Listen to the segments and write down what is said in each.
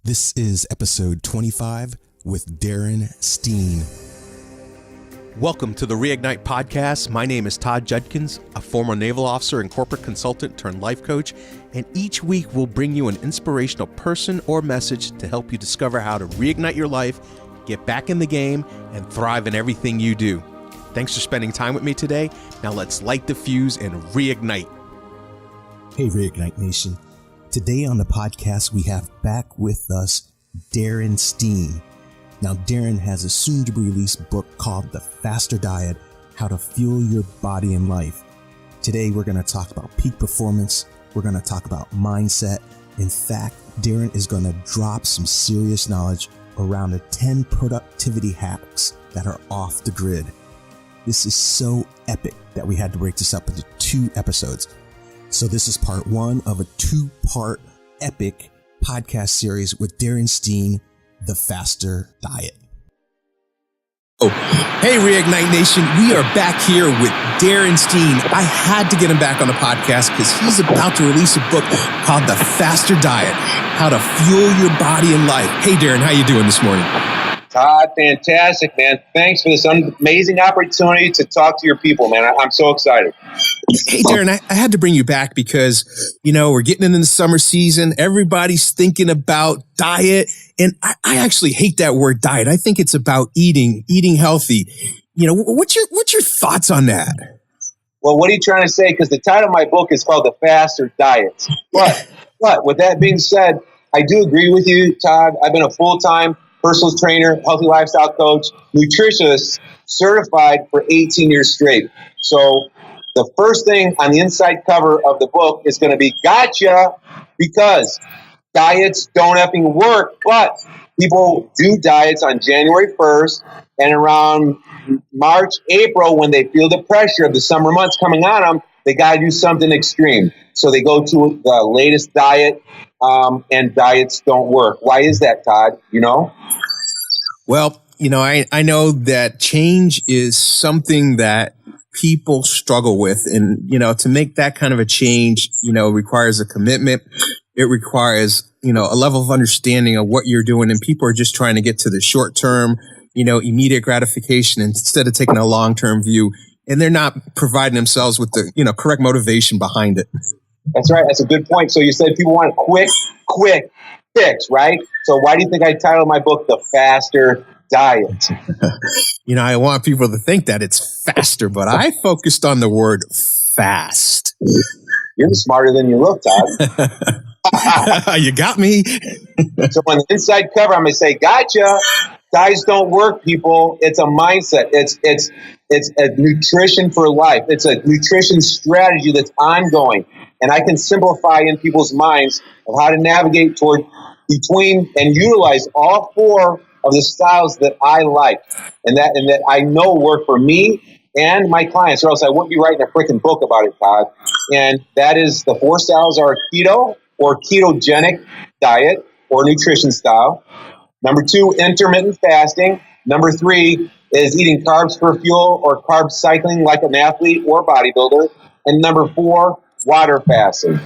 This is episode 25 with Darin Steen. Welcome to the Reignite Podcast. My name is Todd Judkins, a former naval officer and corporate consultant turned life coach, and each week we'll bring you an inspirational person or message to help you discover how to reignite your life, get back in the game, and thrive in everything you do. Thanks for spending time with me today. Now let's light the fuse and reignite. Hey, Reignite Nation. Today on the podcast, we have back with us Darin Steen. Now, Darin has a soon-to-be-released book called The Faster Diet, How to Fuel Your Body and Life. Today, we're going to talk about peak performance. We're going to talk about mindset. In fact, Darin is going to drop some serious knowledge around the 10 productivity hacks that are off the grid. This is so epic that we had to break this up into 2 episodes. So this is part 1 of a 2-part epic podcast series with Darin Steen, The Faster Diet. Oh, hey, Reignite Nation. We are back here with Darin Steen. I had to get him back on the podcast because he's about to release a book called The Faster Diet, How to Fuel Your Body and Life. Hey, Darin, how you doing this morning? Todd, fantastic, man. Thanks for this amazing opportunity to talk to your people, man. I'm so excited. Hey, Darin, I had to bring you back because, we're getting into the summer season. Everybody's thinking about diet. And I actually hate that word diet. I think it's about eating healthy. What's your thoughts on that? Well, what are you trying to say? Because the title of my book is called The Faster Diet. But with that being said, I do agree with you, Todd. I've been a full-time personal trainer, healthy lifestyle coach, nutritionist, certified for 18 years straight. So the first thing on the inside cover of the book is going to be gotcha, because diets don't effing work, but people do diets on January 1st and around March, April, when they feel the pressure of the summer months coming on them, they got to do something extreme. So they go to the latest diet, and diets don't work. Why is that, Todd? Well, I know that change is something that people struggle with. And, to make that kind of a change, requires a commitment. It requires, a level of understanding of what you're doing. And people are just trying to get to the short term, immediate gratification instead of taking a long-term view. And they're not providing themselves with the, correct motivation behind it. That's right. That's a good point. So you said people want a quick fix, right? So why do you think I titled my book The Faster Diet? I want people to think that it's faster, but I focused on the word fast. You're smarter than you look, Todd. You got me. So on the inside cover, I'm going to say, gotcha. Diets don't work, people. It's a mindset. It's a nutrition for life. It's a nutrition strategy that's ongoing. And I can simplify in people's minds of how to navigate between and utilize all 4 of the styles that I like and that I know work for me and my clients, or else I wouldn't be writing a freaking book about it, Todd. And that is, the 4 styles are keto or ketogenic diet or nutrition style. Number 2, intermittent fasting. Number 3 is eating carbs for fuel or carb cycling like an athlete or bodybuilder. And number 4, water fasting.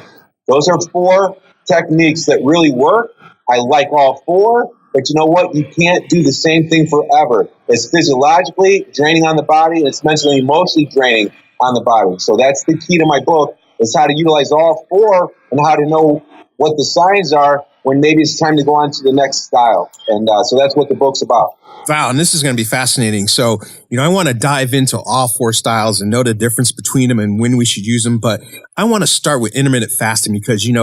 Those are 4 techniques that really work. I like all 4, but you know what? You can't do the same thing forever. It's physiologically draining on the body. It's mentally, emotionally draining on the body. So that's the key to my book, is how to utilize all 4 and how to know what the signs are when maybe it's time to go on to the next style. And so that's what the book's about. Wow, and this is going to be fascinating. So, I want to dive into all 4 styles and know the difference between them and when we should use them. But I want to start with intermittent fasting because, in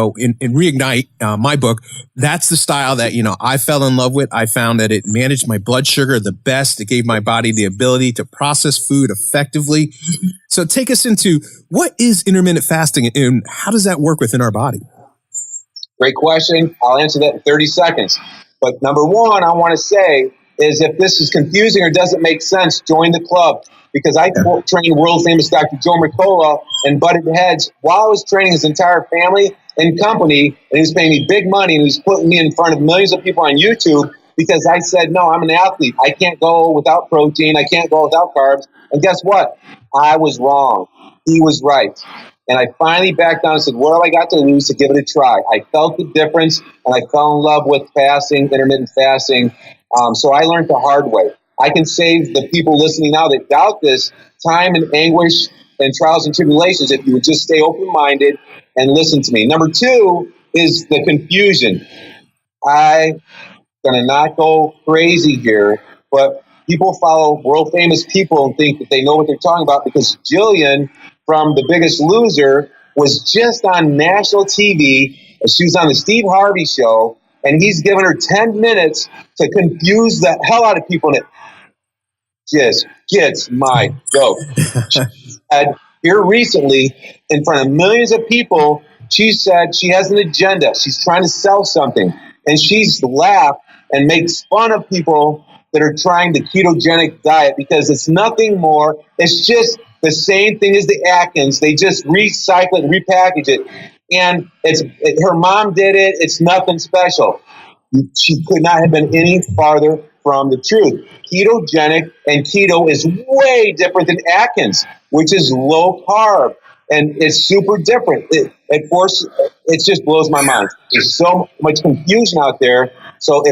Reignite, my book, that's the style that, I fell in love with. I found that it managed my blood sugar the best. It gave my body the ability to process food effectively. So take us into, what is intermittent fasting and how does that work within our body? Great question. I'll answer that in 30 seconds. But number 1, I want to say is, if this is confusing or doesn't make sense, join the club. Because I trained world famous Dr. Joe Mercola and butted heads while I was training his entire family and company. And he was paying me big money and he was putting me in front of millions of people on YouTube because I said, no, I'm an athlete. I can't go without protein. I can't go without carbs. And guess what? I was wrong. He was right. And I finally backed down and said, what have I got to lose to give it a try? I felt the difference, and I fell in love with fasting, intermittent fasting. So I learned the hard way. I can save the people listening now that doubt this time and anguish and trials and tribulations if you would just stay open-minded and listen to me. Number two is the confusion. I'm going to not go crazy here, but people follow world famous people and think that they know what they're talking about because Jillian from The Biggest Loser was just on national TV. She was on the Steve Harvey show, and he's given her 10 minutes to confuse the hell out of people. And it just gets my goat. Here recently, in front of millions of people, she said she has an agenda. She's trying to sell something. And she's laughed and makes fun of people that are trying the ketogenic diet because it's nothing more. It's just the same thing as the Atkins. They just recycle it and repackage it. And her mom did it. It's nothing special. She could not have been any farther from the truth. Ketogenic and keto is way different than Atkins, which is low carb. And it's super different. It just blows my mind. There's so much confusion out there. So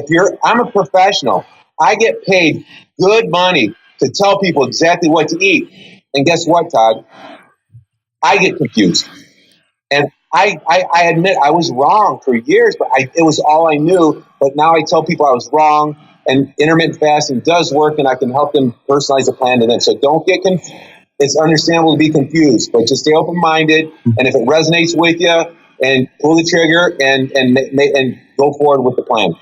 I'm a professional. I get paid good money to tell people exactly what to eat. And guess what, Todd? I get confused. And I admit I was wrong for years, but it was all I knew. But now I tell people I was wrong, and intermittent fasting does work, and I can help them personalize a plan to them. So don't get confused. It's understandable to be confused, but just stay open-minded. And if it resonates with you, and pull the trigger and go forward with the plan.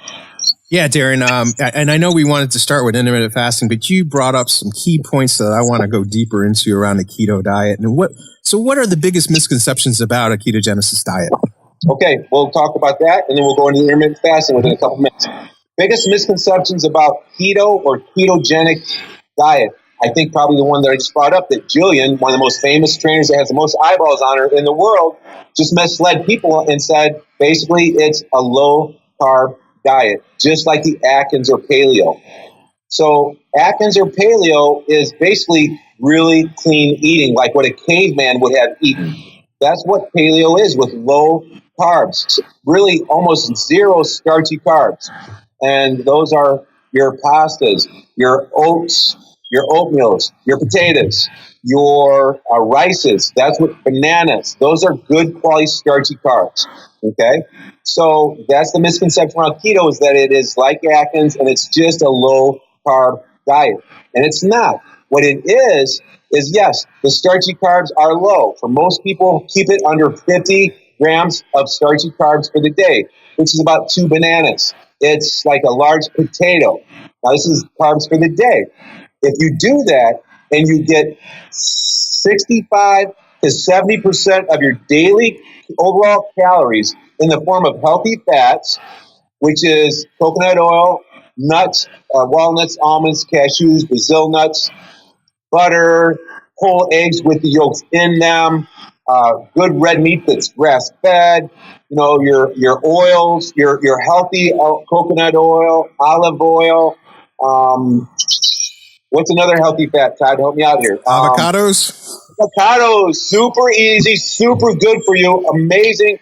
Yeah, Darin, and I know we wanted to start with intermittent fasting, but you brought up some key points that I want to go deeper into around the keto diet. And what are the biggest misconceptions about a ketogenesis diet? Okay, we'll talk about that, and then we'll go into intermittent fasting within a couple minutes. Biggest misconceptions about keto or ketogenic diet. I think probably the one that I just brought up, that Jillian, one of the most famous trainers that has the most eyeballs on her in the world, just misled people and said, basically, it's a low-carb diet, just like the Atkins or paleo. So Atkins or paleo is basically really clean eating, like what a caveman would have eaten. That's what paleo is, with low carbs, really almost zero starchy carbs. And those are your pastas, your oats, your oatmeals, your potatoes, your rices. That's what bananas. Those are good quality starchy carbs. Okay, so that's the misconception around keto, is that it is like Atkins and it's just a low carb diet, and it's not. What it is yes, the starchy carbs are low. For most people, keep it under 50 grams of starchy carbs for the day, which is about 2 bananas. It's like a large potato. Now, this is carbs for the day. If you do that and you get 65 to 70% of your daily overall calories in the form of healthy fats, which is coconut oil, nuts, walnuts, almonds, cashews, Brazil nuts, butter, whole eggs with the yolks in them, good red meat that's grass fed, your oils, your healthy coconut oil, olive oil. What's another healthy fat, Todd? Help me out here. Avocados. Avocados, super easy, super good for you, amazing.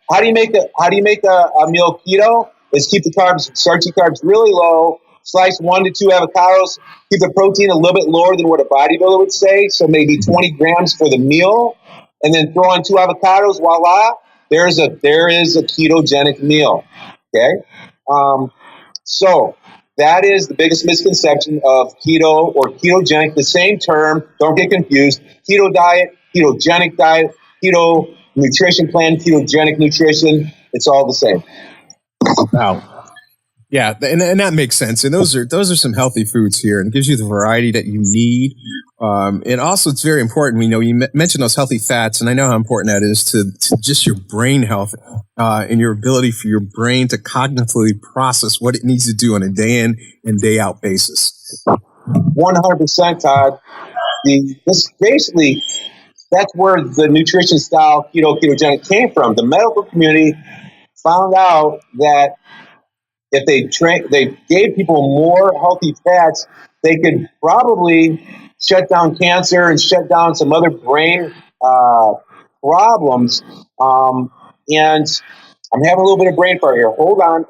How do you make a meal keto? Is keep the starchy carbs really low. Slice 1 to 2 avocados. Keep the protein a little bit lower than what a bodybuilder would say, so maybe 20 grams for the meal, and then throw on 2 avocados. Voila! There is a ketogenic meal. Okay, so that is the biggest misconception of keto or ketogenic. The same term. Don't get confused. Keto diet, ketogenic diet, keto nutrition plan, ketogenic nutrition. It's all the same. Wow. Yeah, and that makes sense. And those are some healthy foods here, and gives you the variety that you need. And also, it's very important. You mentioned those healthy fats, and I know how important that is to just your brain health and your ability for your brain to cognitively process what it needs to do on a day in and day out basis. 100%, Todd. That's where the nutrition style ketogenic came from. The medical community found out that if they gave people more healthy fats, they could probably shut down cancer and shut down some other brain problems. And I'm having a little bit of brain fart here. Hold on.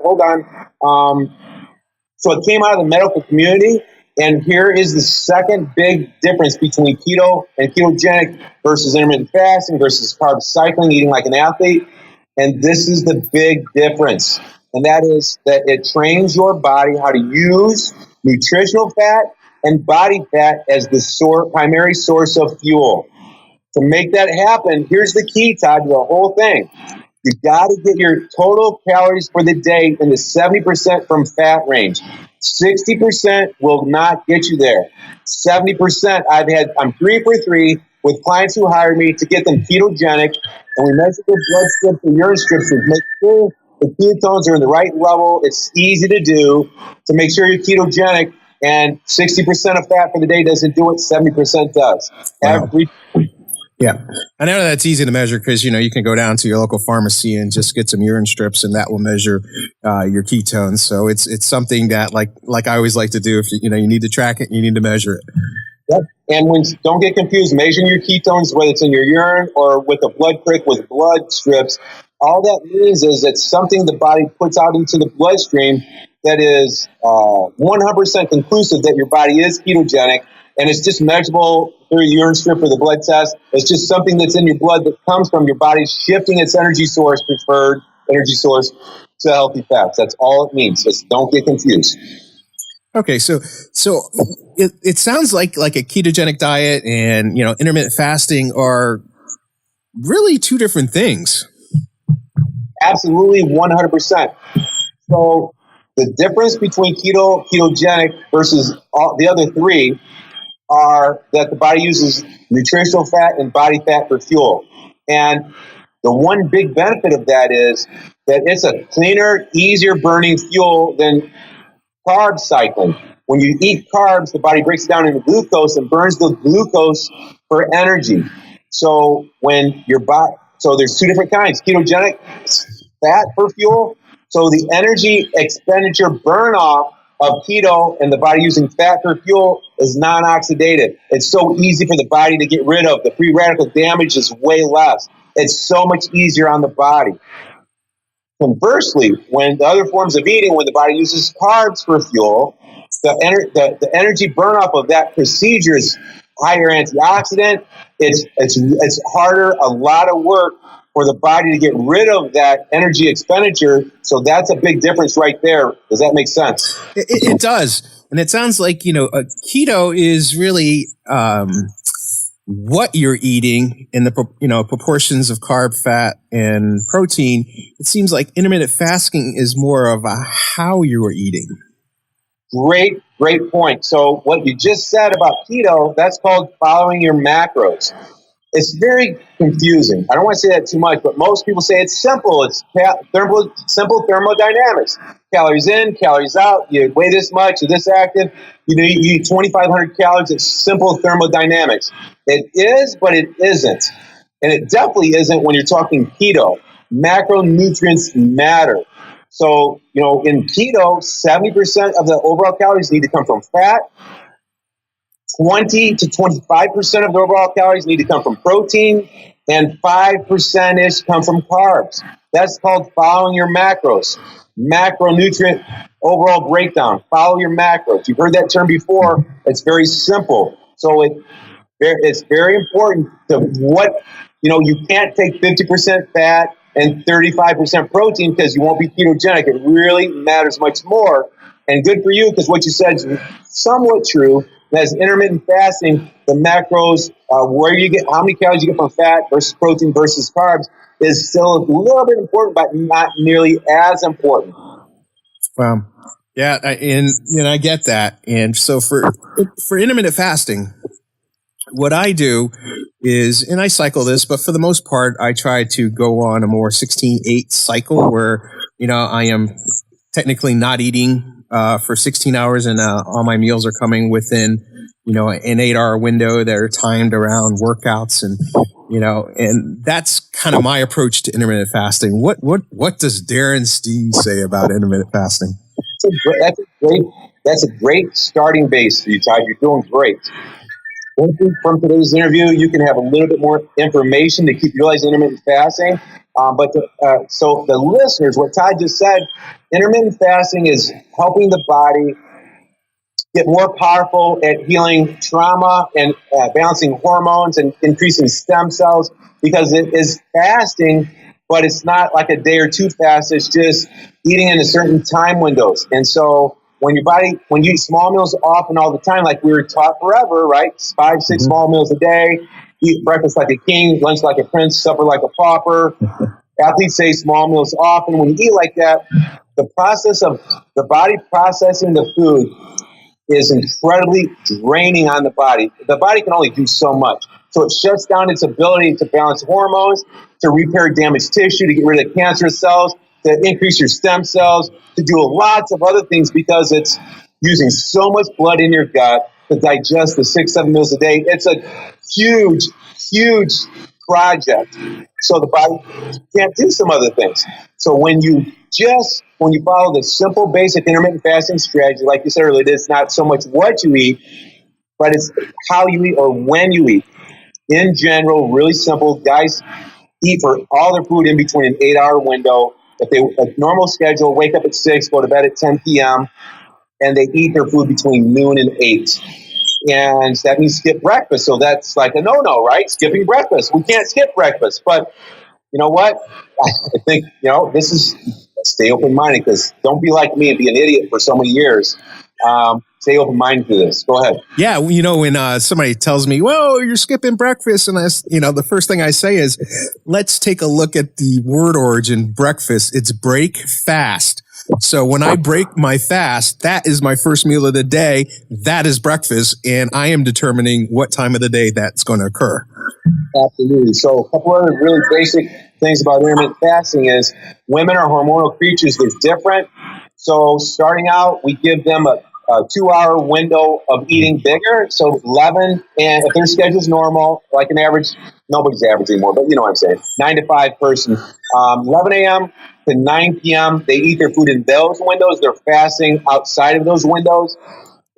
So it came out of the medical community, and here is the second big difference between keto and ketogenic versus intermittent fasting versus carb cycling, eating like an athlete. And this is the big difference. And that is that it trains your body how to use nutritional fat and body fat as the primary source of fuel. To make that happen, here's the key, Todd, to the whole thing. You got to get your total calories for the day in the 70% from fat range. 60% will not get you there. 70%, I'm 3 for 3 with clients who hire me to get them ketogenic, and we measure their blood strips and urine strips to make sure the ketones are in the right level. It's easy to do to make sure you're ketogenic, and 60% of fat for the day doesn't do it, 70% does. Wow. Yeah. I know that's easy to measure because, you can go down to your local pharmacy and just get some urine strips and that will measure your ketones. So it's something that like I always like to do. If you need to track it, you need to measure it. Yep. And don't get confused, measuring your ketones, whether it's in your urine or with a blood prick with blood strips, all that means is it's something the body puts out into the bloodstream that is 100% conclusive that your body is ketogenic. And it's just measurable through a urine strip or the blood test. It's just something that's in your blood that comes from your body shifting its preferred energy source to healthy fats. That's all it means. Just don't get confused. Okay, so it sounds like a ketogenic diet and intermittent fasting are really two different things. Absolutely, 100%. So the difference between ketogenic versus the other three are that the body uses nutritional fat and body fat for fuel. And the one big benefit of that is that it's a cleaner, easier burning fuel than carb cycling. When you eat carbs, the body breaks it down into glucose and burns the glucose for energy. So there's two different kinds. Ketogenic, fat for fuel. So the energy expenditure burn off of keto and the body using fat for fuel is non-oxidative. It's so easy for the body to get rid of. The free radical damage is way less. It's so much easier on the body. Conversely, when the other forms of eating, when the body uses carbs for fuel, the energy burn off of that procedure is higher antioxidant. It's harder, a lot of work for the body to get rid of that energy expenditure. So that's a big difference right there. Does that make sense? It does. And it sounds like, keto is really what you're eating in the, proportions of carb, fat, and protein. It seems like intermittent fasting is more of a how you are eating. Great point. So what you just said about keto, that's called following your macros. It's very confusing. I don't want to say that too much, but most people say it's simple. It's simple thermodynamics. Calories in, calories out. You weigh this much, you're this active. You eat 2,500 calories. It's simple thermodynamics. It is, but it isn't. And it definitely isn't when you're talking keto. Macronutrients matter. So, in keto, 70% of the overall calories need to come from fat. 20 to 25% of the overall calories need to come from protein, and 5% come from carbs. That's called following your macros. Macronutrient overall breakdown. Follow your macros. You've heard that term before. It's very simple. So it's very important to you can't take 50% fat and 35% protein because you won't be ketogenic. It really matters much more. And good for you because what you said is somewhat true. As intermittent fasting, the macros, how many calories you get from fat versus protein versus carbs is still a little bit important, but not nearly as important. Yeah, and I get that. And so for intermittent fasting, what I do is, and I cycle this, but for the most part, I try to go on a more 16-8 cycle where, I am technically not eating for 16 hours and all my meals are coming within, an 8-hour window that are timed around workouts and that's kind of my approach to intermittent fasting. What does Darin Steen say about intermittent fasting? That's a great starting base for you, Todd. You're doing great. hopefully from today's interview, you can have a little bit more information to keep utilizing intermittent fasting. So the listeners, what Todd just said, intermittent fasting is helping the body get more powerful at healing trauma and balancing hormones and increasing stem cells, because it is fasting, but it's not like a day or two fast. It's just eating in a certain time windows. And so when you eat small meals often all the time, like we were taught forever, right? 5, 6 small meals a day, eat breakfast like a king, lunch like a prince, supper like a pauper. Athletes say small meals often. When you eat like that, the process of the body processing the food is incredibly draining on the body. The body can only do so much. So it shuts down its ability to balance hormones, to repair damaged tissue, to get rid of cancerous cells, to increase your stem cells, to do lots of other things, because it's using so much blood in your gut to digest the 6, 7 meals a day. It's a huge, huge project. So the body can't do some other things. So when you follow the simple, basic intermittent fasting strategy, like you said earlier, it's not so much what you eat, but it's how you eat or when you eat. In general, really simple. Guys eat for all their food in between an 8-hour window. If they a normal schedule, wake up at 6, go to bed at 10 p.m., and they eat their food between noon and 8. And that means skip breakfast. So that's like a no-no, right? Skipping breakfast. We can't skip breakfast. But you know what? I think, this is stay open-minded, because don't be like me and be an idiot for so many years. Stay open-minded to this. Go ahead. Yeah, when somebody tells me, "Well, you're skipping breakfast," and the first thing I say is, "Let's take a look at the word origin. Breakfast. It's break fast. So when I break my fast, that is my first meal of the day. That is breakfast, and I am determining what time of the day that's going to occur." Absolutely. So a couple other really basic things about intermittent fasting is women are hormonal creatures. They're different. So starting out, we give them a 2-hour window of eating bigger. So 11, and if their schedule is normal, like an average, nobody's average anymore, but you know what I'm saying, 9 to 5 person, 11 a.m. to 9 p.m., they eat their food in those windows. They're fasting outside of those windows.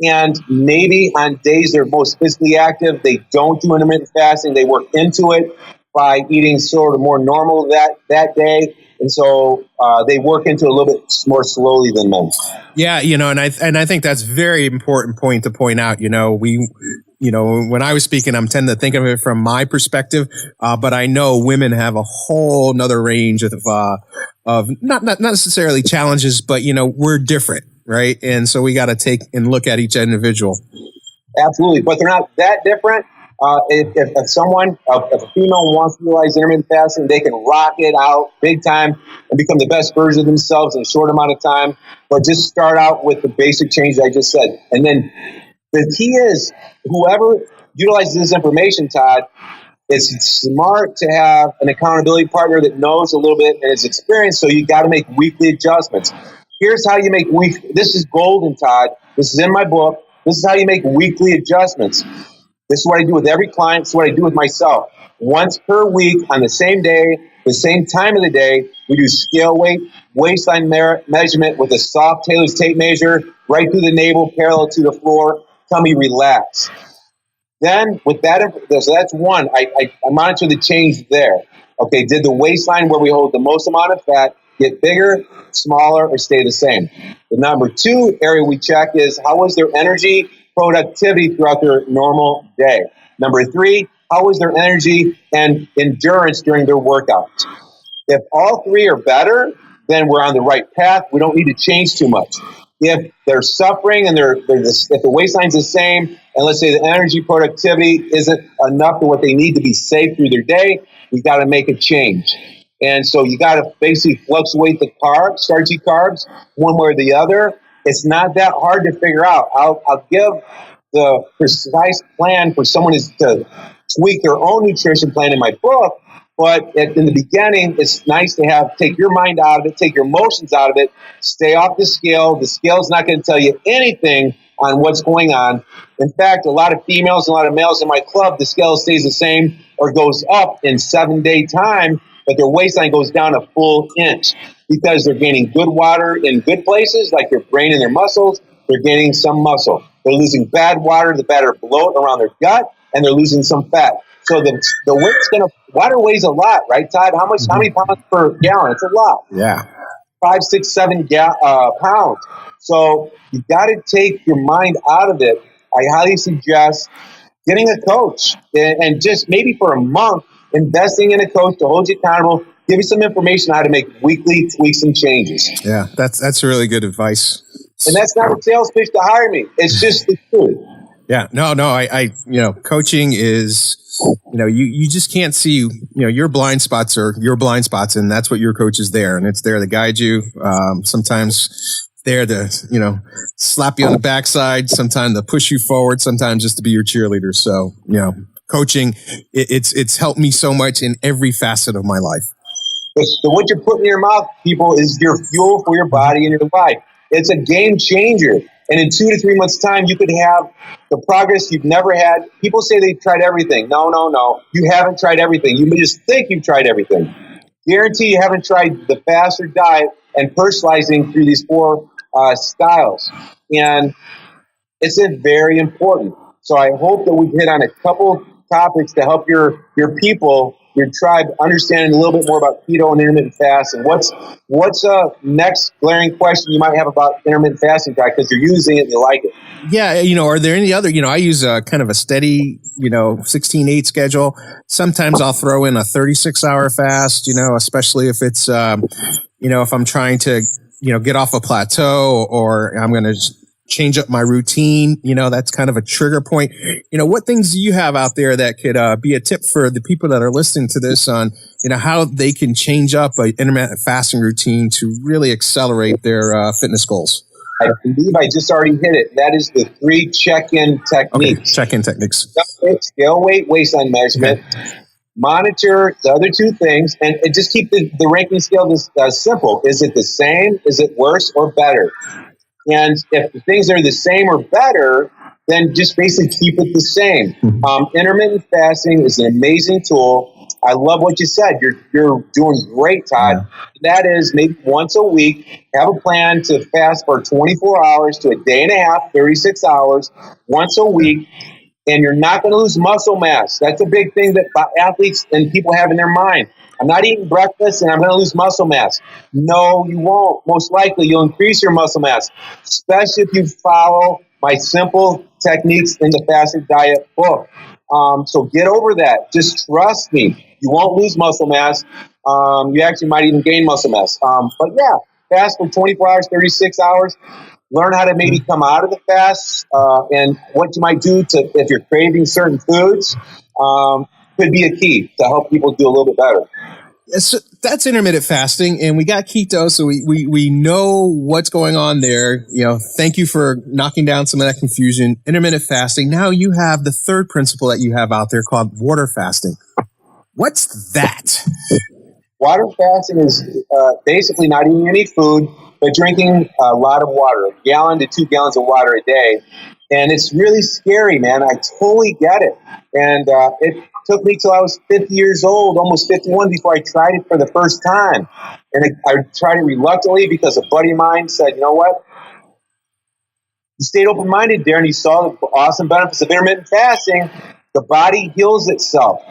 And maybe on days they're most physically active, they don't do intermittent fasting. They work into it by eating sort of more normal that day. And so they work into it a little bit more slowly than men. Yeah, and I think that's very important point to point out. When I was speaking, I'm tending to think of it from my perspective, but I know women have a whole nother range of not necessarily challenges, but we're different, right? And so we got to take and look at each individual. Absolutely, but they're not that different. If a female wants to utilize intermittent fasting, they can rock it out big time and become the best version of themselves in a short amount of time. But just start out with the basic changes I just said. And then the key is, whoever utilizes this information, Todd, it's smart to have an accountability partner that knows a little bit and is experienced, so you got to make weekly adjustments. Here's how you make this is golden, Todd. This is in my book. This is how you make weekly adjustments. This is what I do with every client. This is what I do with myself. Once per week, on the same day, the same time of the day, we do scale weight, waistline measurement with a soft Taylor's tape measure, right through the navel, parallel to the floor. Tell me relax. Then with that, so that's one. I monitor the change there. Okay, did the waistline where we hold the most amount of fat get bigger, smaller, or stay the same? The number 2 area we check is, how was their energy, productivity throughout their normal day? Number 3, how was their energy and endurance during their workouts? If all 3 are better, then we're on the right path. We don't need to change too much. If they're suffering and if the waistline's the same, and let's say the energy productivity isn't enough to what they need to be safe through their day, we got to make a change. And so you got to basically fluctuate the carbs, starchy carbs, one way or the other. It's not that hard to figure out. I'll give the precise plan for someone to tweak their own nutrition plan in my book. But in the beginning, it's nice to take your mind out of it, take your emotions out of it, stay off the scale. The scale's not going to tell you anything on what's going on. In fact, a lot of females and a lot of males in my club, the scale stays the same or goes up in 7-day time, but their waistline goes down a full inch because they're gaining good water in good places, like their brain and their muscles. They're gaining some muscle. They're losing bad water, the better bloat around their gut, and they're losing some fat. So the weight's water weighs a lot, right, Todd? How many pounds per gallon? It's a lot. Yeah. 5, 6, 7 pounds. So you got to take your mind out of it. I highly suggest getting a coach and just maybe for a month, investing in a coach to hold you accountable, give you some information on how to make weekly tweaks and changes. Yeah, that's really good advice. And that's not a sales pitch to hire me. It's just the truth. Yeah, no, I coaching is, you just can't see, your blind spots are your blind spots, and that's what your coach is there, and it's there to guide you. Sometimes there to, slap you on the backside, sometimes to push you forward, sometimes just to be your cheerleader. So, coaching, it's helped me so much in every facet of my life. So what you're putting in your mouth, people, is your fuel for your body and your life. It's a game changer. And in 2 to 3 months' time, you could have the progress you've never had. People say they've tried everything. No. You haven't tried everything. You may just think you've tried everything. Guarantee you haven't tried the faster diet and personalizing through these 4 styles. And it's very important. So I hope that we've hit on a couple topics to help your people, your tribe, understand a little bit more about keto and intermittent fasting. What's a next glaring question you might have about intermittent fasting, because you're using it and you like it? Yeah, are there any other, I use a kind of a steady, 16-8 schedule. Sometimes I'll throw in a 36-hour fast, especially if it's, if I'm trying to, get off a plateau, or I'm going to change up my routine, that's kind of a trigger point. What things do you have out there that could be a tip for the people that are listening to this on, how they can change up an intermittent fasting routine to really accelerate their fitness goals? I believe I just already hit it. That is the 3 check-in techniques. Okay, check-in techniques. Scale weight, waistline measurement. Okay. Monitor the other 2 things, and just keep the ranking scale this simple. Is it the same? Is it worse or better? And if the things are the same or better, then just basically keep it the same. Intermittent fasting is an amazing tool. I love what you said. You're doing great, Todd. Yeah. That is maybe once a week, have a plan to fast for 24 hours to a day and a half, 36 hours, once a week, and you're not going to lose muscle mass. That's a big thing that athletes and people have in their mind. I'm not eating breakfast and I'm going to lose muscle mass. No, you won't. Most likely, you'll increase your muscle mass, especially if you follow my simple techniques in the fasted diet book. So get over that. Just trust me. You won't lose muscle mass. You actually might even gain muscle mass. But yeah, fast for 24 hours, 36 hours. Learn how to maybe come out of the fast and what you might do if you're craving certain foods. Could be a key to help people do a little bit better. So that's intermittent fasting, and we got keto, so we know what's going on there. Thank you for knocking down some of that confusion. Intermittent fasting. Now you have the third principle that you have out there called water fasting. What's that? Water fasting is basically not eating any food, but drinking a lot of water, 1 gallon to 2 gallons of water a day. And it's really scary, man. I totally get it. And it took me till I was 50 years old, almost 51, before I tried it for the first time. And I tried it reluctantly because a buddy of mine said, you know what? You stayed open-minded, Darin. You saw the awesome benefits of intermittent fasting. The body heals itself.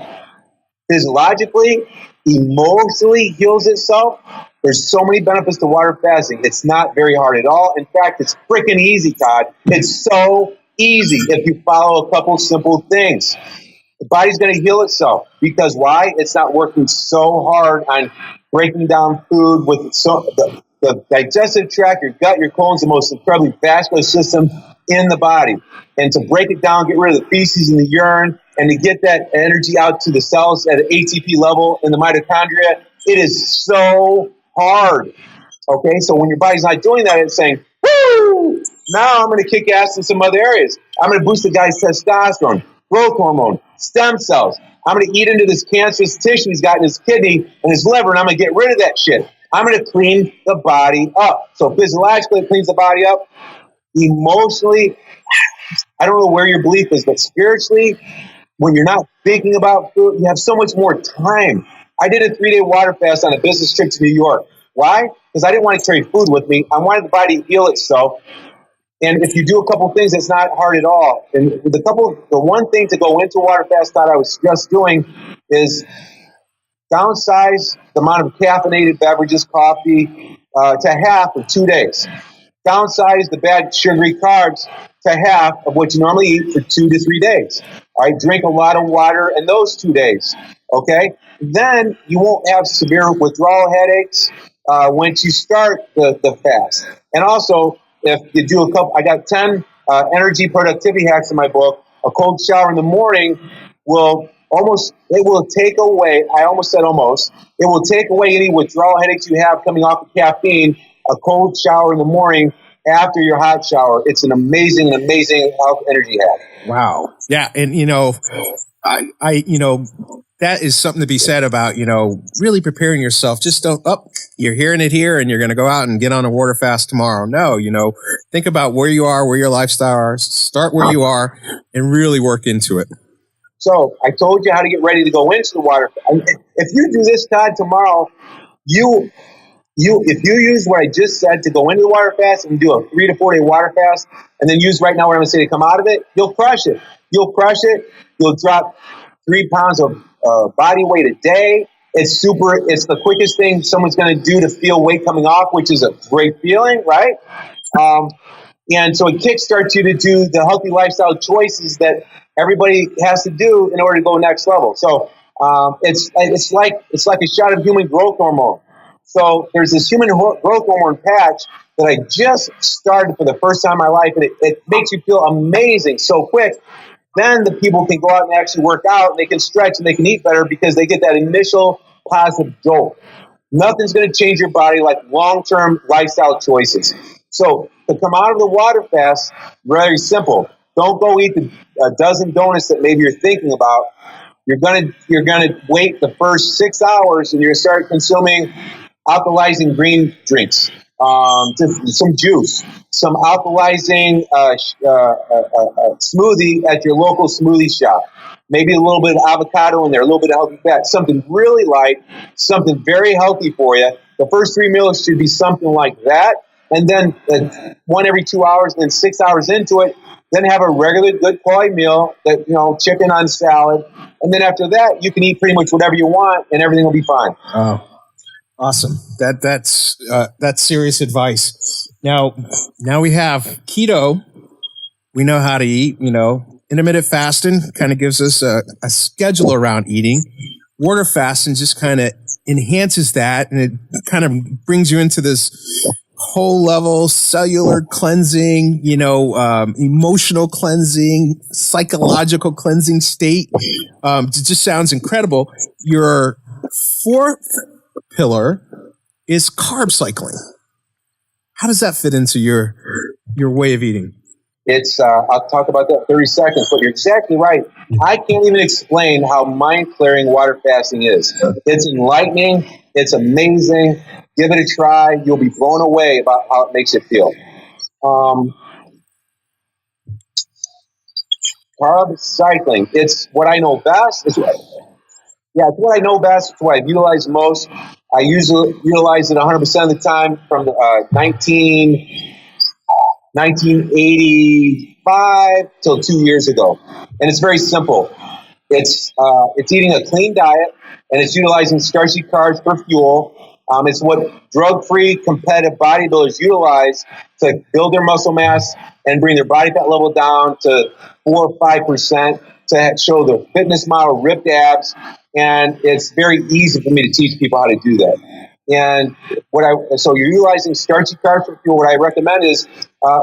Physiologically, emotionally heals itself. There's so many benefits to water fasting. It's not very hard at all. In fact, it's freaking easy, Todd. It's so easy if you follow a couple simple things. The body's going to heal itself because why? It's not working so hard on breaking down food with the digestive tract, your gut, your colon is the most incredibly vascular system in the body. And to break it down, get rid of the feces and the urine, and to get that energy out to the cells at an ATP level in the mitochondria, it is so hard. Okay, so when your body's not doing that, it's saying, woo, now I'm going to kick ass in some other areas. I'm going to boost the guy's testosterone, growth hormone, stem cells. I'm going to eat into this cancerous tissue he's got in his kidney and his liver, and I'm going to get rid of that shit. I'm going to clean the body up. So physiologically, it cleans the body up. Emotionally, I don't know where your belief is, but spiritually, when you're not thinking about food, you have so much more time. I did a 3-day water fast on a business trip to New York. Why? Because I didn't want to carry food with me. I wanted the body to heal itself. And if you do a couple things, it's not hard at all. And the one thing to go into water fast that I was just doing is downsize the amount of caffeinated beverages, coffee, to half in 2 days. Downsize the bad sugary carbs to half of what you normally eat for 2 to 3 days. All right, drink a lot of water in those 2 days. Okay, then you won't have severe withdrawal headaches once you start the fast. And also, if you do I got 10 energy productivity hacks in my book. A cold shower in the morning will take away, I almost said almost, it will take away any withdrawal headaches you have coming off of caffeine. A cold shower in the morning after your hot shower. It's an amazing health energy hack. Wow. Yeah. And, I that is something to be said about, really preparing yourself. Just don't, you're hearing it here and you're going to go out and get on a water fast tomorrow. No, think about where you are, where your lifestyle are, start where you are and really work into it. So I told you how to get ready to go into the water. If you do this, Todd, tomorrow, if you use what I just said to go into the water fast and do a 3 to 4 day water fast, and then use right now what I'm going to say to come out of it, you'll crush it. You'll drop 3 pounds of body weight a day. It's the quickest thing someone's going to do to feel weight coming off, which is a great feeling, right? And so it kickstarts you to do the healthy lifestyle choices that everybody has to do in order to go next level. So it's like a shot of human growth hormone. So there's this human growth hormone patch that I just started for the first time in my life, and it makes you feel amazing so quick. Then the people can go out and actually work out, and they can stretch, and they can eat better because they get that initial positive jolt. Nothing's going to change your body like long-term lifestyle choices. So to come out of the water fast, very simple. Don't go eat a dozen donuts that maybe you're thinking about. You're gonna wait the first 6 hours, and you're going to start consuming alkalizing green drinks, some juice, some alkalizing smoothie at your local smoothie shop. Maybe a little bit of avocado in there, a little bit of healthy fat, something really light, something very healthy for you. The first 3 meals should be something like that. And then 1 every 2 hours, and then 6 hours into it, then have a regular good quality meal, chicken on salad. And then after that, you can eat pretty much whatever you want and everything will be fine. Oh. Awesome. That's serious advice. Now we have keto. We know how to eat, intermittent fasting kind of gives us a schedule around eating. Water fasting just kind of enhances that. And it kind of brings you into this whole level cellular cleansing, emotional cleansing, psychological cleansing state. It just sounds incredible. Your fourth pillar is carb cycling. How does that fit into your way of eating? I'll talk about that in 30 seconds, but you're exactly right. I can't even explain how mind-clearing water fasting is. It's enlightening. It's amazing. Give it a try. You'll be blown away about how it makes you feel. Carb cycling. It's what I know best. It's what I know best. It's what I've utilized most. I usually utilize it 100% of the time from 1985 till 2 years ago. And it's very simple. It's eating a clean diet, and it's utilizing starchy carbs for fuel. It's what drug-free competitive bodybuilders utilize to build their muscle mass and bring their body fat level down to 4 or 5% to show the fitness model, ripped abs. And it's very easy for me to teach people how to do that. And so you're utilizing starchy carbs for fuel. What I recommend is,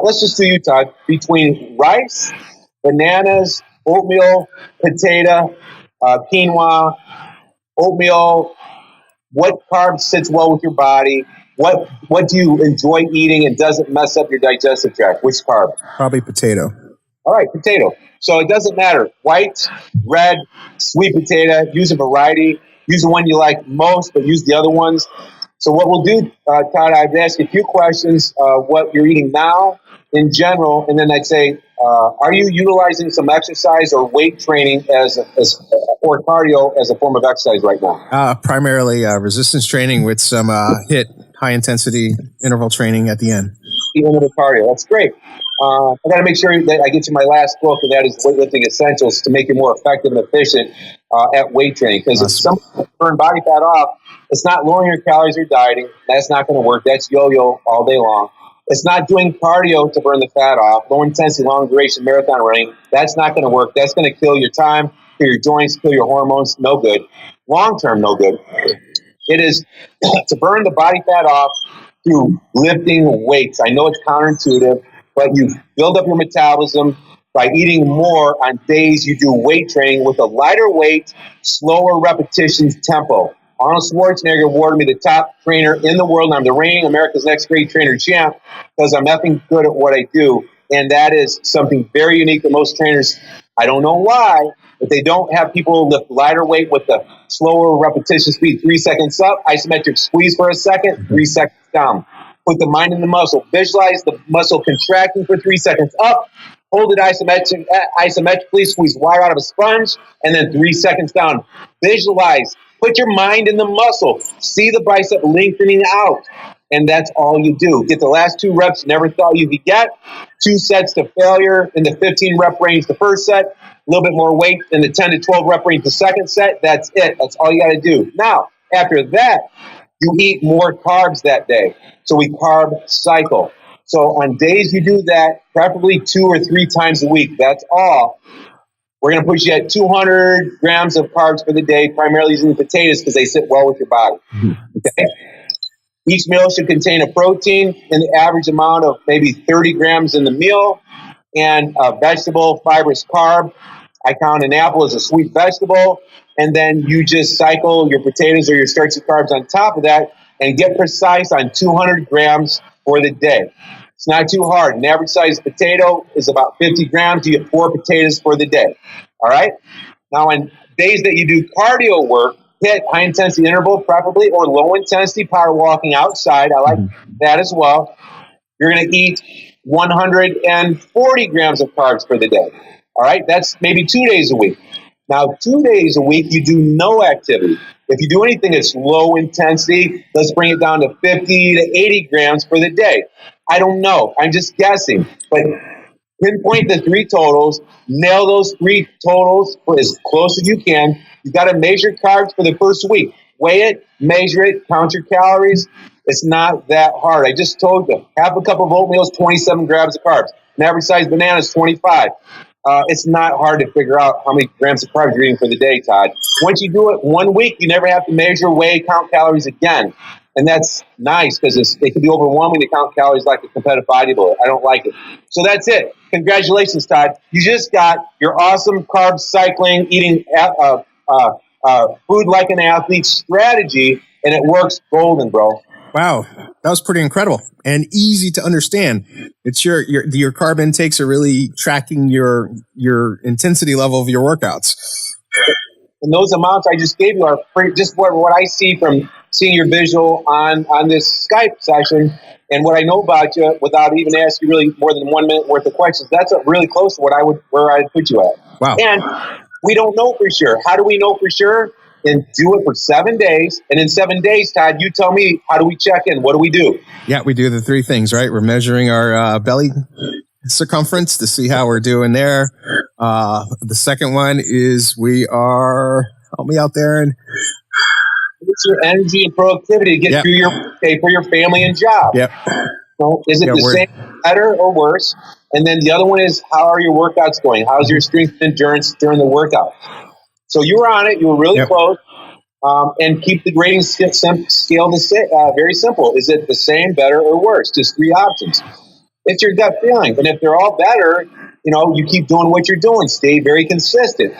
let's just do Todd, between rice, bananas, oatmeal, potato, quinoa, oatmeal. What carb sits well with your body? What do you enjoy eating and doesn't mess up your digestive tract? Which carb? Probably potato. All right, potato. So it doesn't matter. White, red, sweet potato. Use a variety. Use the one you like most, but use the other ones. So what we'll do, Todd, I'd ask you a few questions, what you're eating now in general, and then I'd say, are you utilizing some exercise or weight training or cardio as a form of exercise right now? Primarily resistance training with some HIIT, high intensity interval training at the end. limited cardio. That's great. I got to make sure that I get to my last book, and that is Weightlifting Essentials to make you more effective and efficient at weight training. Because if some burn body fat off, it's not lowering your calories or dieting. That's not going to work. That's yo-yo all day long. It's not doing cardio to burn the fat off. Low intensity, long duration marathon running. That's not going to work. That's going to kill your time, kill your joints, kill your hormones. No good. Long term, no good. It is to burn the body fat off through lifting weights. I know it's counterintuitive, but you build up your metabolism by eating more on days you do weight training with a lighter weight, slower repetitions tempo. Arnold Schwarzenegger awarded me the top trainer in the world, and I'm the reigning America's Next Great Trainer champ because I'm effing good at what I do. And that is something very unique that most trainers, I don't know why, but they don't have people lift lighter weight with the slower repetition speed. 3 seconds up, isometric squeeze for a second, 3 seconds down. Put the mind in the muscle. Visualize the muscle contracting for 3 seconds up. Hold it isometrically, squeeze water out of a sponge, and then 3 seconds down. Visualize. Put your mind in the muscle. See the bicep lengthening out. And that's all you do. Get the last 2 reps you never thought you could get. 2 sets to failure in the 15 rep range the first set. A little bit more weight in the 10 to 12 rep range the second set. That's it. That's all you got to do. Now, after that, you eat more carbs that day. So we carb cycle. So on days you do that, preferably 2 or 3 times a week. That's all. We're going to push you at 200 grams of carbs for the day, primarily using potatoes because they sit well with your body. Okay? Each meal should contain a protein in the average amount of maybe 30 grams in the meal and a vegetable, fibrous carb. I count an apple as a sweet vegetable. And then you just cycle your potatoes or your starchy carbs on top of that and get precise on 200 grams for the day. It's not too hard. An average size potato is about 50 grams. You get 4 potatoes for the day. All right? Now, on days that you do cardio work, hit high intensity interval preferably or low intensity power walking outside. I like that as well. You're going to eat 140 grams of carbs for the day. All right? That's maybe 2 days a week. Now, 2 days a week, you do no activity. If you do anything that's low intensity, let's bring it down to 50 to 80 grams for the day. I don't know. I'm just guessing. But pinpoint the 3 totals. Nail those 3 totals for as close as you can. You got to measure carbs for the first week. Weigh it, measure it, count your calories. It's not that hard. I just told you. Half a cup of oatmeal is 27 grams of carbs. An average size banana is 25. It's not hard to figure out how many grams of carbs you're eating for the day, Todd. Once you do it 1 week, you never have to measure, weigh, count calories again. And that's nice because it can be overwhelming to count calories like a competitive bodybuilder. I don't like it. So that's it. Congratulations, Todd. You just got your awesome carb cycling, eating food like an athlete strategy, and it works golden, bro. Wow, that was pretty incredible and easy to understand. It's your carb intakes are really tracking your intensity level of your workouts. And those amounts I just gave you are just what I see from seeing your visual on this Skype session, and what I know about you without even asking really more than 1 minute worth of questions. That's really close to where I'd put you at. Wow. And we don't know for sure. How do we know for sure? And do it for 7 days. And in 7 days, Todd, you tell me, how do we check in? What do we do? Yeah, we do the 3 things, right? We're measuring our belly circumference to see how we're doing there. The second one is we are, help me out there. And it's your energy and productivity to get through your day for your family and job. Yep. So is it the same, better, or worse? And then the other one is, how are your workouts going? How's your strength and endurance during the workout? So you were on it. You were really close. And keep the grading scale very simple. Is it the same, better, or worse? Just 3 options. It's your gut feeling. And if they're all better, you keep doing what you're doing. Stay very consistent.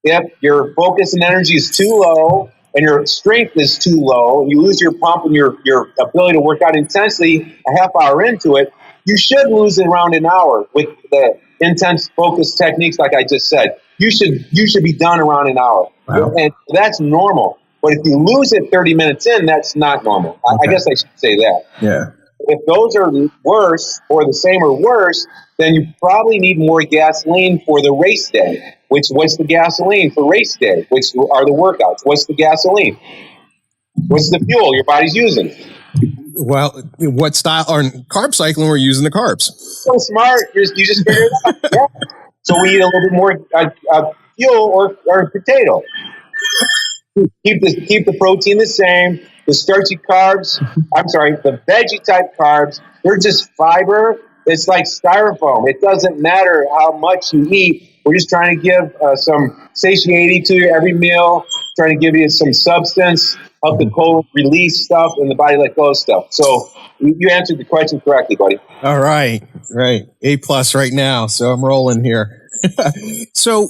If your focus and energy is too low and your strength is too low, you lose your pump and your ability to work out intensely a half hour into it, you should lose it around an hour with the intense focus techniques like I just said. You should be done around an hour. Wow. And that's normal. But if you lose it 30 minutes in, that's not normal. Okay. I guess I should say that. Yeah. If those are worse or the same or worse, then you probably need more gasoline for the race day. What's the gasoline for race day? Which are the workouts? What's the gasoline? What's the fuel your body's using? Well, what style or Carb Cycling? We're using the carbs. So smart. You just figured it out. Yeah. So we eat a little bit more fuel or potato. Keep the protein the same. The starchy carbs, the veggie type carbs, they're just fiber. It's like styrofoam. It doesn't matter how much you eat. We're just trying to give some satiety to your every meal, trying to give you some substance, help the colon release stuff and the body let go of stuff. So you answered the question correctly, buddy. All right. A+ right now. So I'm rolling here. So,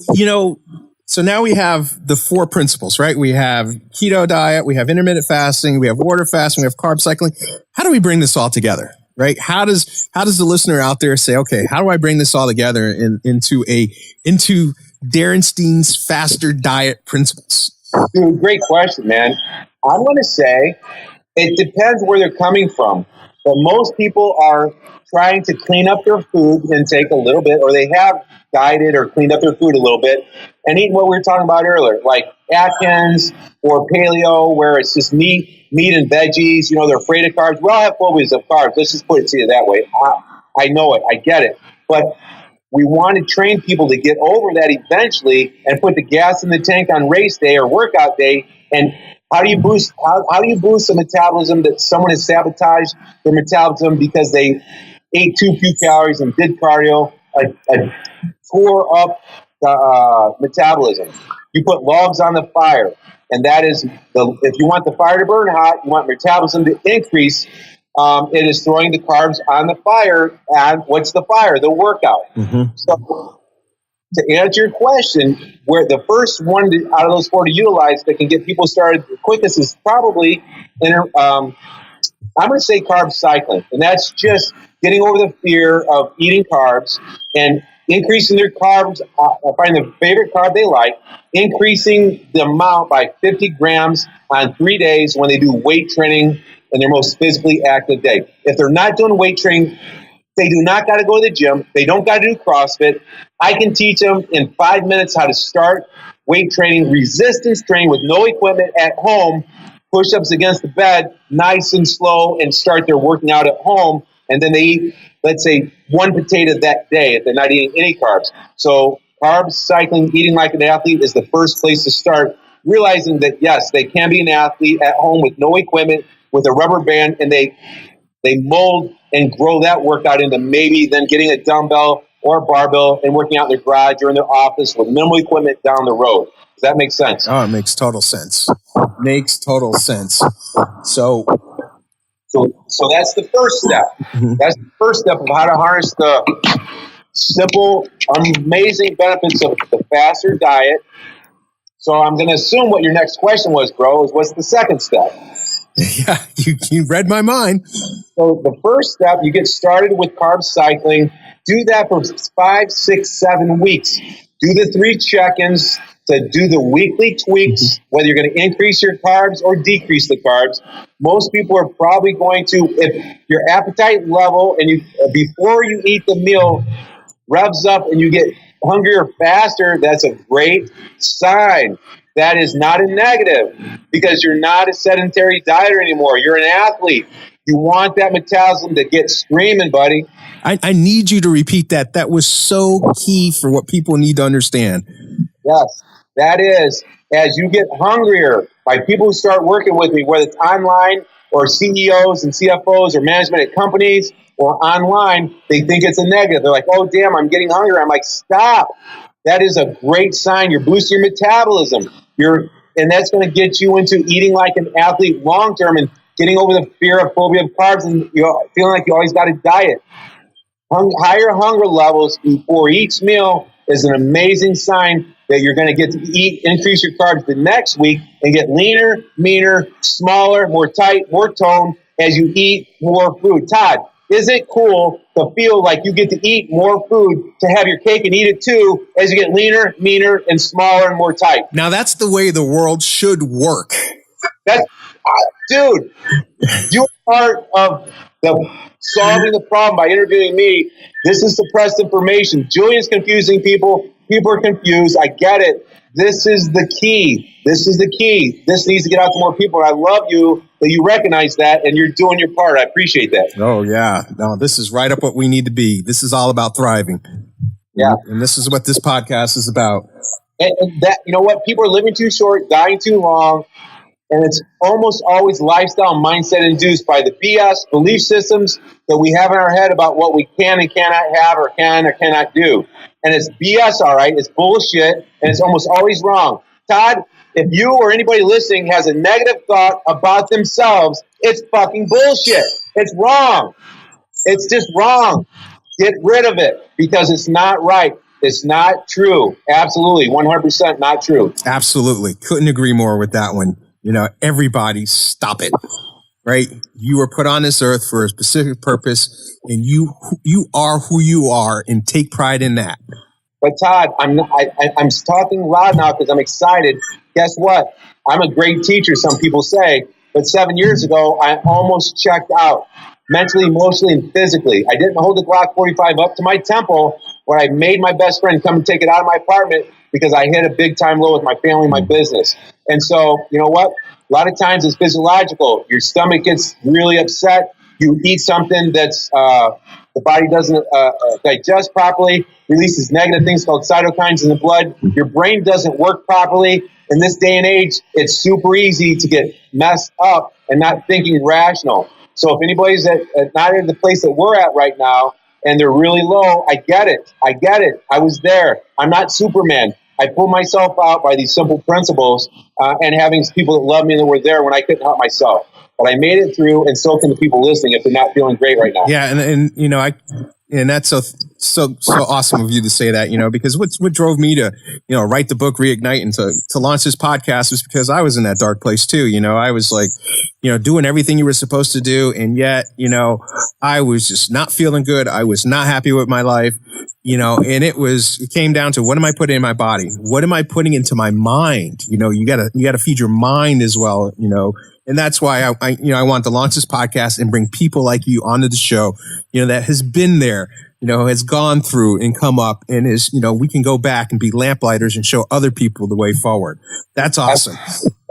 so now we have the 4 principles, right? We have keto diet, we have intermittent fasting, we have water fasting, we have carb cycling. How do we bring this all together, right? How does the listener out there say, okay, how do I bring this all together into Darin Steen's faster diet principles? Dude, great question, man. I'm going to say it depends where they're coming from. But most people are trying to clean up their food intake a little bit, or they have dieted or cleaned up their food a little bit and eaten what we were talking about earlier, like Atkins or paleo, where it's just meat and veggies. They're afraid of carbs. We all have phobias of carbs. Let's just put it to you that way. I know it. I get it. But we want to train people to get over that eventually and put the gas in the tank on race day or workout day. And how do you boost the metabolism that someone has sabotaged their metabolism because they ate too few calories and did cardio, tore up the metabolism? You put logs on the fire, and that is if you want the fire to burn hot, you want metabolism to increase. It is throwing the carbs on the fire, and what's the fire? The workout. Mm-hmm. So to answer your question, where the first one out of those 4 to utilize that can get people started the quickest is probably I'm going to say carb cycling, and that's just getting over the fear of eating carbs and increasing their carbs, finding the favorite carb they like, increasing the amount by 50 grams on 3 days when they do weight training in their most physically active day. If they're not doing weight training, they do not got to go to the gym. They don't got to do CrossFit. I can teach them in 5 minutes how to start weight training, resistance training with no equipment at home, push-ups against the bed, nice and slow, and start their working out at home. And then they eat, let's say, 1 potato that day if they're not eating any carbs. So carb cycling, eating like an athlete is the first place to start, realizing that, yes, they can be an athlete at home with no equipment, with a rubber band, and they mold and grow that workout into maybe then getting a dumbbell or a barbell and working out in their garage or in their office with minimal equipment down the road. Does that make sense? Oh, it makes total sense. Makes total sense. So that's the first step. Mm-hmm. That's the first step of how to harness the simple, amazing benefits of the faster diet. So I'm going to assume what your next question was, bro, is what's the second step? Yeah, you read my mind. So the first step, you get started with carb cycling. Do that for 5, 6, 7 weeks. Do the 3 check-ins to do the weekly tweaks, whether you're going to increase your carbs or decrease the carbs. Most people are probably going to, if your appetite level and you before you eat the meal revs up and you get hungrier faster, that's a great sign. That is not a negative because you're not a sedentary dieter anymore. You're an athlete. You want that metabolism to get screaming, buddy. I need you to repeat that. That was so key for what people need to understand. Yes, that is. As you get hungrier, by people who start working with me, whether it's online or CEOs and CFOs or management at companies or online, they think it's a negative. They're like, oh, damn, I'm getting hungry. I'm like, stop. That is a great sign. You're boosting your metabolism. And that's going to get you into eating like an athlete long term and getting over the fear of phobia of carbs and feeling like you always got to diet. Higher hunger levels before each meal is an amazing sign that you're going to get to increase your carbs the next week and get leaner, meaner, smaller, more tight, more toned as you eat more food. Todd, is it cool to feel like you get to eat more food, to have your cake and eat it too, as you get leaner, meaner, and smaller and more tight? Now, that's the way the world should work. Dude, you're part of solving the problem by interviewing me. This is suppressed information. Julian's confusing people. People are confused. I get it. This is the key. This is the key. This needs to get out to more people. I love you that you recognize that and you're doing your part. I appreciate that. Oh, yeah. No, this is right up what we need to be. This is all about thriving. Yeah. And this is what this podcast is about. And that, you know what? People are living too short, dying too long. And it's almost always lifestyle mindset induced by the BS belief systems that we have in our head about what we can and cannot have or can or cannot do. And it's BS, all right? It's bullshit, and it's almost always wrong. Todd, if you or anybody listening has a negative thought about themselves, it's fucking bullshit. It's wrong. It's just wrong. Get rid of it because it's not right. It's not true. Absolutely. 100% not true. Absolutely. Couldn't agree more with that one. You know, everybody stop it, right? You were put on this earth for a specific purpose, and you are who you are, and take pride in that. But Todd, I'm talking loud now because I'm excited. Guess what? I'm a great teacher, some people say, but 7 years ago, I almost checked out mentally, emotionally, and physically. I didn't hold the Glock 45 up to my temple where I made my best friend come and take it out of my apartment because I hit a big time low with my family, my business. And so, you know what? A lot of times it's physiological. Your stomach gets really upset. You eat something that's the body doesn't digest properly, releases negative things called cytokines in the blood. Your brain doesn't work properly. In this day and age, it's super easy to get messed up and not thinking rational. So if anybody's not in the place that we're at right now and they're really low, I get it. I was there. I'm not Superman. I pulled myself out by these simple principles and having people that love me and that were there when I couldn't help myself. But I made it through, and so can the people listening if they're not feeling great right now. Yeah, and you know, and that's so awesome of you to say that, you know, because what drove me to, you know, write the book Reignite and to launch this podcast was because I was in that dark place too. You know, I was like, you know, doing everything you were supposed to do, and yet, you know, I was just not feeling good. I was not happy with my life, you know, and it came down to, what am I putting in my body? What am I putting into my mind? You know, you gotta feed your mind as well, you know. And that's why I want to launch this podcast and bring people like you onto the show, you know, that has been there, you know, has gone through and come up and is, you know, we can go back and be lamplighters and show other people the way forward. That's awesome.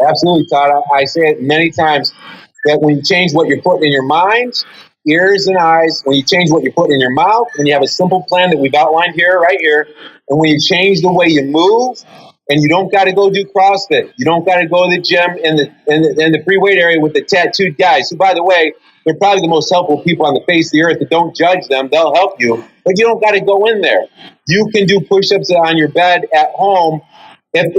Absolutely, Todd. I say it many times that when you change what you're putting in your mind, ears and eyes, when you change what you're putting in your mouth, when you have a simple plan that we've outlined here, right here, and when you change the way you move, and you don't got to go do CrossFit. You don't got to go to the gym in the free weight area with the tattooed guys, who, by the way, they're probably the most helpful people on the face of the earth. But don't judge them. They'll help you. But you don't got to go in there. You can do push-ups on your bed at home.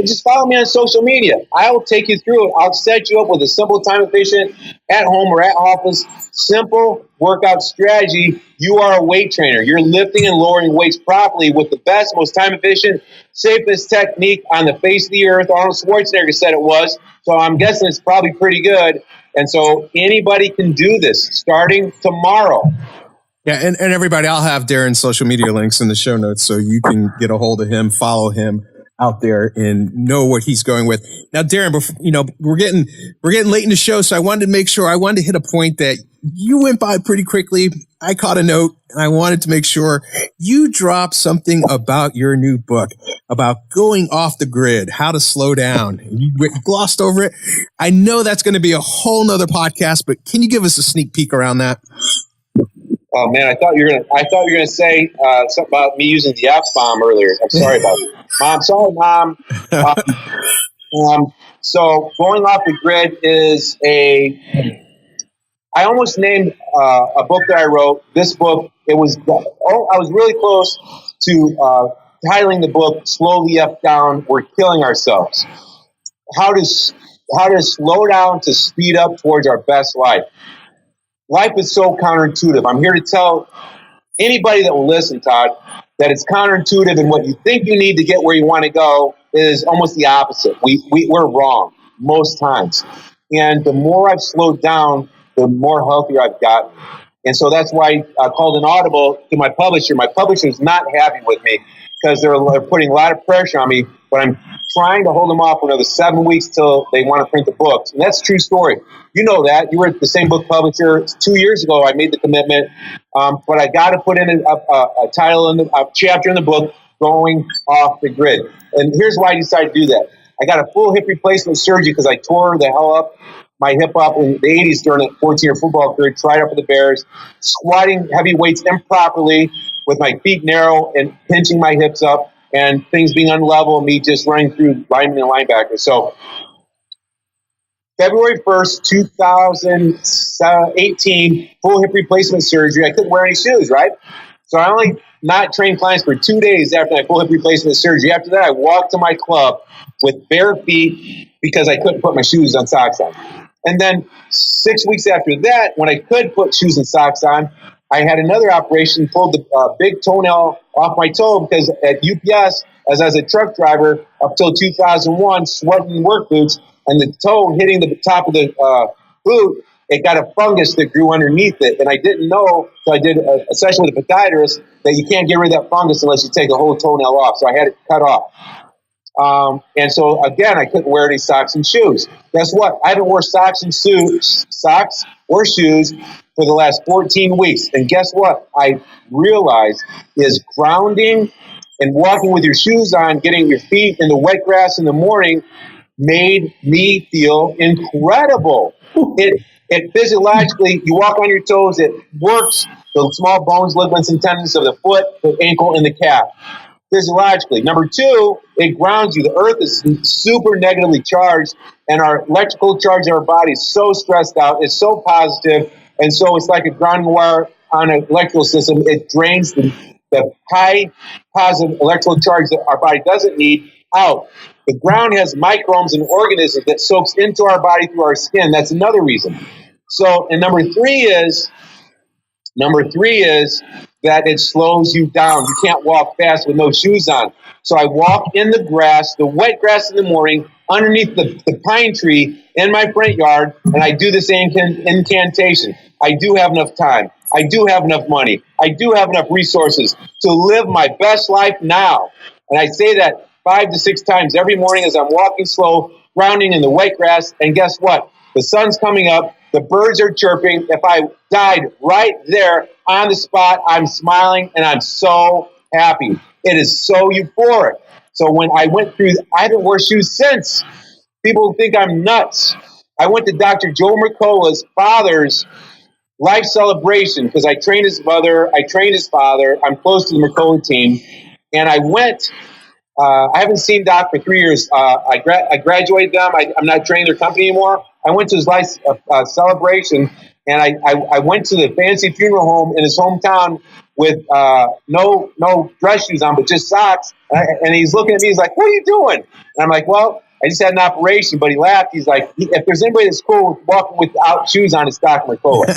Just follow me on social media. I will take you through it. I'll set you up with a simple, time-efficient, at home or at office, simple workout strategy. You are a weight trainer. You're lifting and lowering weights properly with the best, most time-efficient, safest technique on the face of the earth. Arnold Schwarzenegger said it was, so I'm guessing it's probably pretty good. And so anybody can do this starting tomorrow. Yeah, and everybody, I'll have Darin's social media links in the show notes so you can get a hold of him, follow him out there and know what he's going with. Now, Darin, you know, we're getting late in the show, so I wanted to hit a point that you went by pretty quickly. I caught a note, and I wanted to make sure you dropped something about your new book, about going off the grid, how to slow down. You glossed over it. I know that's going to be a whole nother podcast, but can you give us a sneak peek around that? Oh man, I thought you were gonna say something about me using the F-bomb earlier. I'm sorry about it. Mom, sorry, Mom. So going off the grid is I almost named a book that I wrote. This book, I was really close to titling the book "Slow the F Down. We're Killing Ourselves." How to slow down to speed up towards our best life. Life is so counterintuitive. I'm here to tell anybody that will listen, Todd, that it's counterintuitive, and what you think you need to get where you want to go is almost the opposite. We're wrong most times. And the more I've slowed down, the more healthier I've gotten. And so that's why I called an audible to my publisher. My publisher is not happy with me because they're putting a lot of pressure on me, but I'm trying to hold them off for another 7 weeks till they want to print the books. And that's a true story. You know that. You were at the same book publisher 2 years ago. I made the commitment, but I got to put in a title and a chapter in the book going off the grid. And here's why I decided to do that. I got a full hip replacement surgery because I tore the hell up, my hip up in the 80s during a 14-year football career, tried out for the Bears, squatting heavy weights improperly with my feet narrow and pinching my hips up and things being unlevel and me just running through linemen and linebackers. So February 1st, 2018, full hip replacement surgery. I couldn't wear any shoes, right? So I only not trained clients for 2 days after my full hip replacement surgery. After that, I walked to my club with bare feet because I couldn't put my shoes and socks on. And then 6 weeks after that, when I could put shoes and socks on, I had another operation, pulled the big toenail off my toe because at UPS, as I was a truck driver up till 2001, sweating in work boots, and the toe hitting the top of the boot, it got a fungus that grew underneath it. And I didn't know, so I did a session with a podiatrist, that you can't get rid of that fungus unless you take a whole toenail off. So I had it cut off. And so, again, I couldn't wear any socks and shoes. Guess what? I haven't worn socks or shoes for the last 14 weeks. And guess what? I realized is grounding and walking with your shoes on, getting your feet in the wet grass in the morning made me feel incredible. It physiologically, you walk on your toes, it works the small bones, ligaments, and tendons of the foot, the ankle, and the calf. Physiologically. Number two, it grounds you. The earth is super negatively charged, and our electrical charge in our body is so stressed out. It's so positive, and so it's like a grounding wire on an electrical system. It drains the high positive electrical charge that our body doesn't need out. The ground has microbes and organisms that soaks into our body through our skin. That's another reason. So, and number three is that it slows you down. You can't walk fast with no shoes on. So I walk in the grass, the wet grass in the morning, underneath the pine tree in my front yard, and I do the same incantation. I do have enough time. I do have enough money. I do have enough resources to live my best life now. And I say that 5 to 6 times every morning as I'm walking slow, grounding in the wet grass. And guess what? The sun's coming up. The birds are chirping. If I died right there on the spot, I'm smiling and I'm so happy. It is so euphoric. So when I went through, I haven't worn shoes since. People think I'm nuts. I went to Dr. Joe Mercola's father's life celebration because I trained his mother, I trained his father. I'm close to the Mercola team. And I went, I haven't seen Doc for 3 years. I graduated them. I'm not training their company anymore. I went to his life celebration, and I went to the fancy funeral home in his hometown with no dress shoes on, but just socks. And he's looking at me. He's like, "What are you doing?" And I'm like, "Well, I just had an operation." But he laughed. He's like, "If there's anybody that's cool with walking without shoes on, it's Doc Mercola."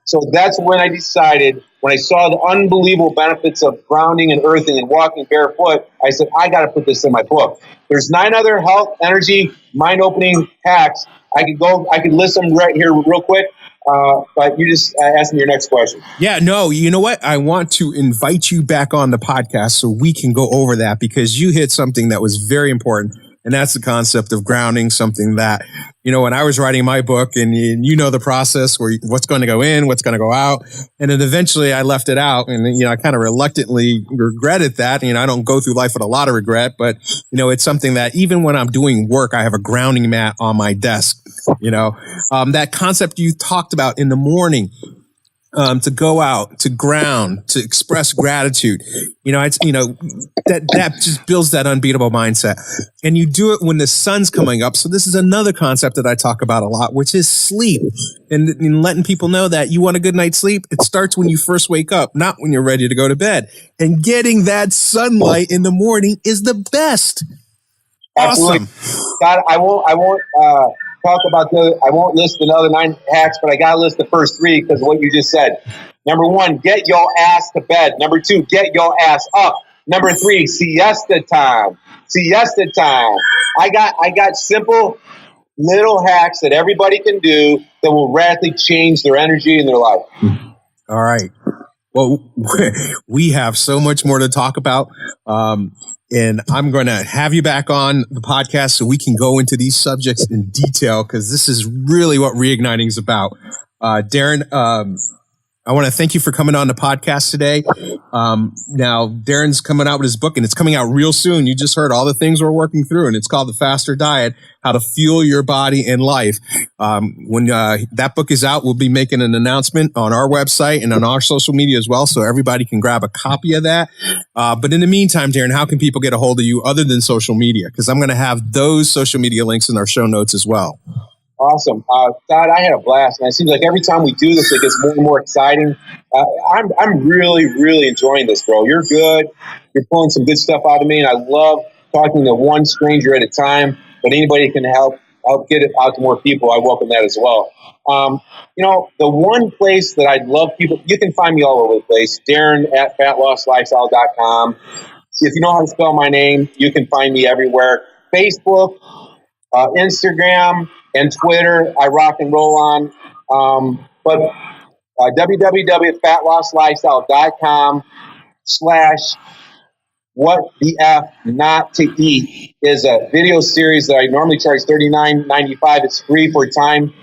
So that's when I decided, when I saw the unbelievable benefits of grounding and earthing and walking barefoot, I said, I got to put this in my book. There's 9 other health, energy, mind-opening hacks. I could list them right here real quick. But you just asked me your next question. Yeah, no, you know what? I want to invite you back on the podcast so we can go over that, because you hit something that was very important. And that's the concept of grounding, something that, you know, when I was writing my book, and you know the process where what's going to go in, what's going to go out. And then eventually I left it out, and, you know, I kind of reluctantly regretted that. You know, I don't go through life with a lot of regret, but, you know, it's something that even when I'm doing work, I have a grounding mat on my desk, you know, that concept you talked about in the morning. To go out, to ground, to express gratitude, you know, it's, you know, that just builds that unbeatable mindset. And you do it when the sun's coming up. So this is another concept that I talk about a lot, which is sleep, and letting people know that you want a good night's sleep. It starts when you first wake up, not when you're ready to go to bed. And getting that sunlight in the morning is the best. Absolutely. Awesome. God, I won't talk about I won't list another 9 hacks, but I got to list the first 3 because of what you just said. Number 1, get your ass to bed. Number 2, get your ass up. Number 3, siesta time. Siesta time. I got simple little hacks that everybody can do that will radically change their energy in their life. All right. Well, we have so much more to talk about. And I'm going to have you back on the podcast so we can go into these subjects in detail, because this is really what reigniting is about. Darin, I want to thank you for coming on the podcast today. Now, Darin's coming out with his book, and it's coming out real soon. You just heard all the things we're working through, and it's called The Faster Diet, How to Fuel Your Body and Life. When that book is out, we'll be making an announcement on our website and on our social media as well, so everybody can grab a copy of that. But in the meantime, Darin, how can people get a hold of you other than social media? Because I'm going to have those social media links in our show notes as well. Awesome. Todd, I had a blast, man. It seems like every time we do this, it gets more and more exciting. I'm really, really enjoying this, bro. You're good. You're pulling some good stuff out of me, and I love talking to one stranger at a time, but anybody can help get it out to more people. I welcome that as well. The one place that I'd love people, you can find me all over the place, Darin at fatlosslifestyle.com. If you know how to spell my name, you can find me everywhere. Facebook, Instagram, and Twitter, I rock and roll on. But www.fatlosslifestyle.com/what the F not to eat is a video series that I normally charge $39.95. It's free for a time.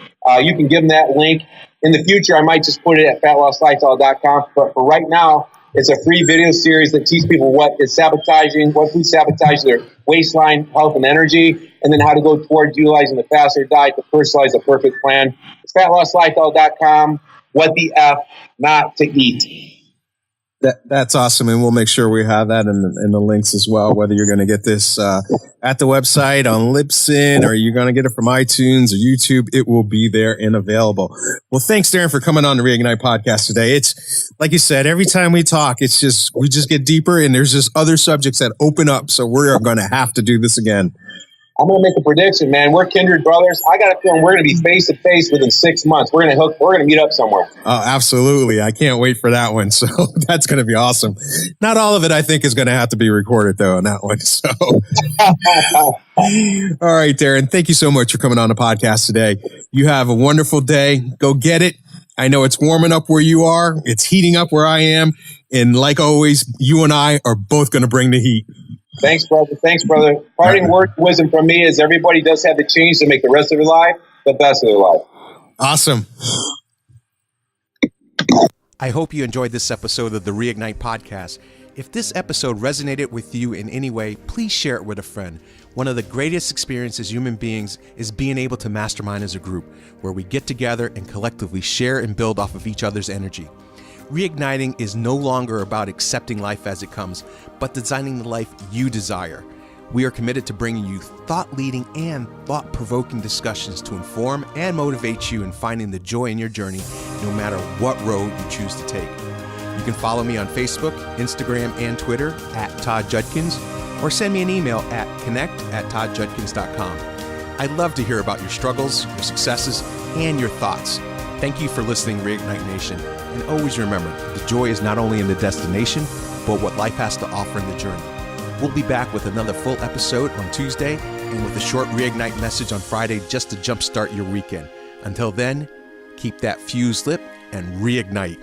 You can give them that link. In the future, I might just put it at fatlosslifestyle.com. But for right now, it's a free video series that teaches people what food sabotages their waistline, health, and energy, and then how to go towards utilizing the faster diet to personalize the perfect plan. It's fatlosslifestyle.com. What the F not to eat. That's awesome, and we'll make sure we have that in the links as well, whether you're going to get this at the website, on Libsyn, or you're going to get it from iTunes or YouTube. It will be there and available. Well, thanks, Darin, for coming on the Reignite podcast today. It's, like you said, every time we talk, we just get deeper, and there's just other subjects that open up, so we're going to have to do this again. I'm going to make a prediction, man. We're kindred brothers. I got a feeling we're going to be face to face within 6 months. We're going to meet up somewhere. Oh, absolutely. I can't wait for that one. So that's going to be awesome. Not all of it, I think, is going to have to be recorded, though, on that one. So, all right, Darin, thank you so much for coming on the podcast today. You have a wonderful day. Go get it. I know it's warming up where you are. It's heating up where I am. And like always, you and I are both going to bring the heat. Thanks, brother. Parting word of wisdom from me is everybody does have the change to make the rest of their life the best of their life. Awesome. I hope you enjoyed this episode of the Reignite podcast. If this episode resonated with you in any way, please share it with a friend. One of the greatest experiences as human beings is being able to mastermind as a group, where we get together and collectively share and build off of each other's energy. Reigniting is no longer about accepting life as it comes, but designing the life you desire. We are committed to bringing you thought-leading and thought-provoking discussions to inform and motivate you in finding the joy in your journey, no matter what road you choose to take. You can follow me on Facebook, Instagram, and Twitter at Todd Judkins, or send me an email at connect@toddjudkins.com. I'd love to hear about your struggles, your successes, and your thoughts. Thank you for listening, Reignite Nation. And always remember, the joy is not only in the destination, but what life has to offer in the journey. We'll be back with another full episode on Tuesday and with a short Reignite message on Friday just to jumpstart your weekend. Until then, keep that fuse lit and reignite.